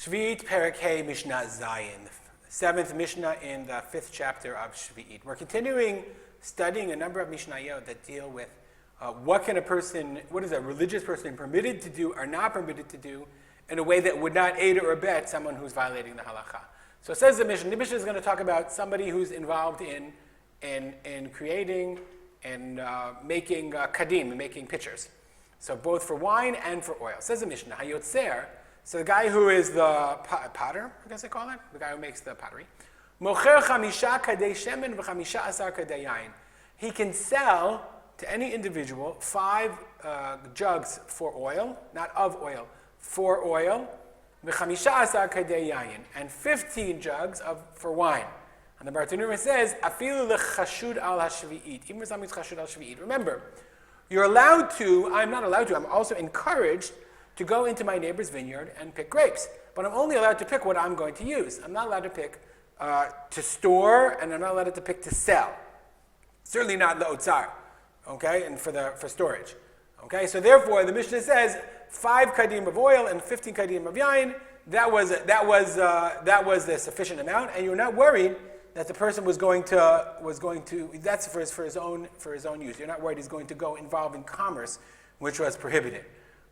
Sheviit Perek Hey Mishnah Zayin, seventh Mishnah in the 5th chapter of Sheviit. We're continuing studying a number of Mishnayot that deal with what is a religious person permitted to do or not permitted to do in a way that would not aid or abet someone who's violating the halakha. So it says the Mishnah is going to talk about somebody who's involved in creating and making kadim, making pitchers. So both for wine and for oil. It says the Mishnah, Hayotzer, so the guy who is the potter, I guess they call it, the guy who makes the pottery. Mocher chamisha kadei shemen v'chamisha asar kadei yain. He can sell to any individual 5 jugs for oil, not of oil, for oil, v'chamisha asar kadei yain, and 15 jugs for wine. And the Bartanura says, afilu lechashud al hashvi'it, even if something's chashud al shvi'it. Remember, you're allowed to, I'm not allowed to, I'm also encouraged to go into my neighbor's vineyard and pick grapes. But I'm only allowed to pick what I'm going to use. I'm not allowed to pick to store, and I'm not allowed to pick to sell. Certainly not the otzar, okay, and for storage. Okay, so therefore the Mishnah says 5 kadim of oil and 15 kadim of yain. That was the sufficient amount, and you're not worried that the person was going to that's for his own use. You're not worried he's going to go involved in commerce, which was prohibited.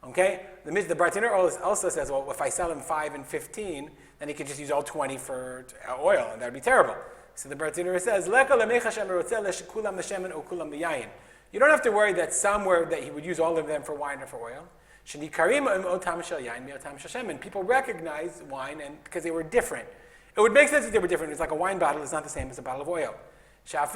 Okay, the Bartanur also says, well, if I sell him 5 and 15, then he could just use all 20 for oil, and that would be terrible. So the Bartanur says, you don't have to worry that somewhere that he would use all of them for wine or for oil. People recognize wine and because they were different. It would make sense that they were different. It's like a wine bottle is not the same as a bottle of oil. He says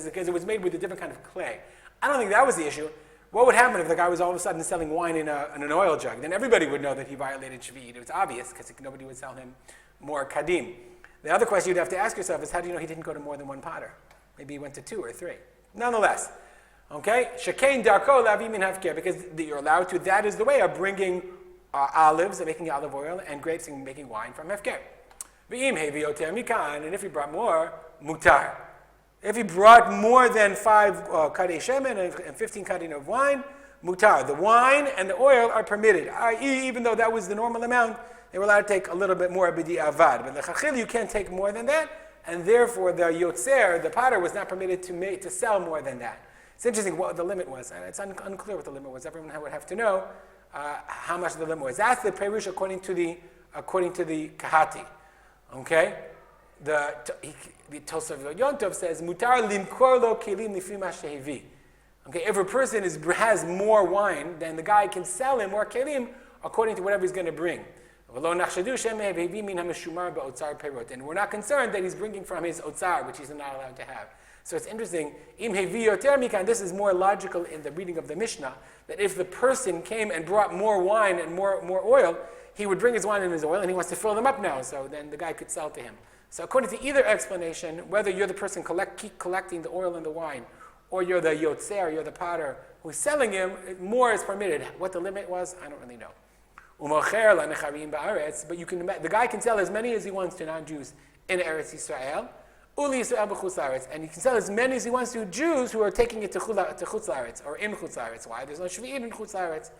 because it was made with a different kind of clay. I don't think that was the issue. What would happen if the guy was all of a sudden selling wine in an oil jug? Then everybody would know that he violated Sheviit. It was obvious because nobody would sell him more kadim. The other question you'd have to ask yourself is, how do you know he didn't go to more than one potter? Maybe he went to 2 or 3. Nonetheless, okay, shekain darko lavi min hafker, because you're allowed to. That is the way of bringing olives and making olive oil and grapes and making wine from hafker. V'im hevi yoter mikan, and if he brought more, mutar. If he brought more than 5 kadei shemen and 15 kadin of wine, mutar. The wine and the oil are permitted. I.e., even though that was the normal amount, they were allowed to take a little bit more b'di avad. But the chachil, you can't take more than that, and therefore the yotzer, the potter, was not permitted to sell more than that. It's interesting what the limit was. It's unclear what the limit was. Everyone would have to know how much the limit was. That's the perush according to the kahati. Okay. The Tosaf Yontov says, "Mutar limkor lo kelim lifi ma shehevi." Okay, if a person has more wine, then the guy can sell him more kelim according to whatever he's going to bring. And we're not concerned that he's bringing from his otzar, which he's not allowed to have. So it's interesting. Im hevi yoter mikan. This is more logical in the reading of the Mishnah, that if the person came and brought more wine and more oil, he would bring his wine and his oil, and he wants to fill them up now. So then the guy could sell to him. So according to either explanation, whether you're the person keep collecting the oil and the wine, or you're the yotzer, you're the potter who's selling him, more is permitted. What the limit was, I don't really know. But the guy can sell as many as he wants to non-Jews in Eretz Yisrael, and he can sell as many as he wants to Jews who are taking it to Chutz La'aretz, or in Chutz La'aretz. Why? There's no Sheviit in Chutz La'aretz.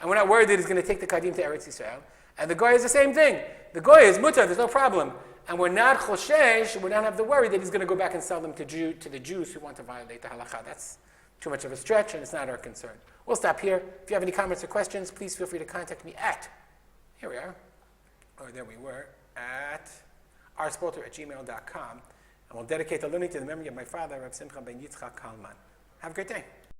And we're not worried that he's going to take the Kadim to Eretz Yisrael. And the Goy is the same thing. The Goy is mutar, there's no problem. And we're not choshesh, we don't have the worry that he's going to go back and sell them to the Jews who want to violate the halakha. That's too much of a stretch, and it's not our concern. We'll stop here. If you have any comments or questions, please feel free to contact me here we are, or there we were, at rspolter@gmail.com. And we'll dedicate the learning to the memory of my father, Harav Simcha ben Yitzchak Kalman. Have a great day.